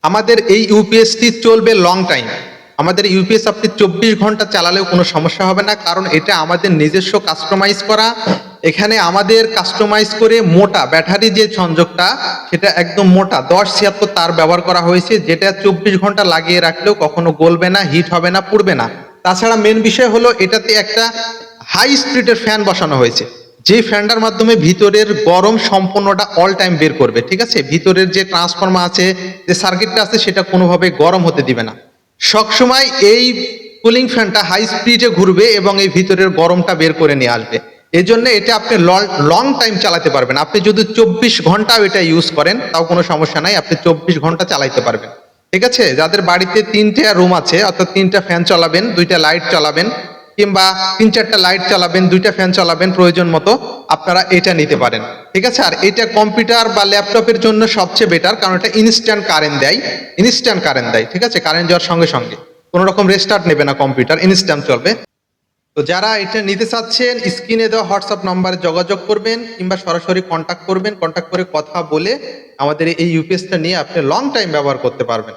আমাদের এই ইউপিএসটি চলবে লং টাইম। আমাদের ইউপিএস আপনি 24 ঘন্টা চালালেও কোনো সমস্যা হবে না, কারণ এটা আমাদের নিজস্ব কাস্টমাইজ করা। এখানে আমাদের কাস্টমাইজ করে মোটা ব্যাটারি যে সংযোগটা, সেটা একদম মোটা 1076 তার ব্যবহার করা হয়েছে, যেটা 24 ঘন্টা লাগিয়ে রাখলেও কখনো গলবে না, হিট হবে না, পুড়বে না। তাছাড়া মেন বিষয় হলো এটাতে একটা হাই স্পিডের ফ্যান বসানো হয়েছে, যে ফ্যানটার মাধ্যমে ভিতরের গরম সম্পূর্ণটা অল টাইম বের করবে। ঠিক আছে, ভিতরের যে ট্রান্সফর্মার আছে, যে সার্কিটটা আছে, সেটা কোনোভাবে গরম হতে দিবে না। সবসময় এই কুলিং ফ্যানটা হাই স্পিডে ঘুরবে এবং এই ভিতরের গরমটা বের করে নিয়ে আসবে। এই জন্য এটা আপনি লং টাইম চালাতে পারবেন। আপনি যদি 24 ঘন্টাও এটা ইউজ করেন তাও কোনো সমস্যা নাই, আপনি 24 ঘন্টা চালাইতে পারবেন। ঠিক আছে, যাদের বাড়িতে 3টে রুম আছে, অর্থাৎ 3টা ফ্যান চালাবেন, 2টা লাইট চালাবেন, কিংবা 3-4টা লাইট চালাবেন, 2টা ফ্যান চালাবেন, প্রয়োজন মতো আপনারা এটা নিতে পারেন। ঠিক আছে, আর এটা কম্পিউটার বা ল্যাপটপের জন্য সবচেয়ে বেটার, কারণ এটা ইনস্ট্যান্ট কারেন্ট দেয়। ঠিক আছে, কারেন্ট যাওয়ার সঙ্গে সঙ্গে কোনো রকম রেস্টার্ট নেবে না, কম্পিউটার ইনস্ট্যান্ট চলবে। তো যারা এটা নিতে চাচ্ছেন, স্ক্রিনে দেওয়া হোয়াটসঅ্যাপ নাম্বারে যোগাযোগ করবেন কিংবা সরাসরি কন্ট্যাক্ট করবেন। কন্ট্যাক্ট করে কথা বলে আমাদের এই ইউপিএসটা নিয়ে আপনি লং টাইম ব্যবহার করতে পারবেন।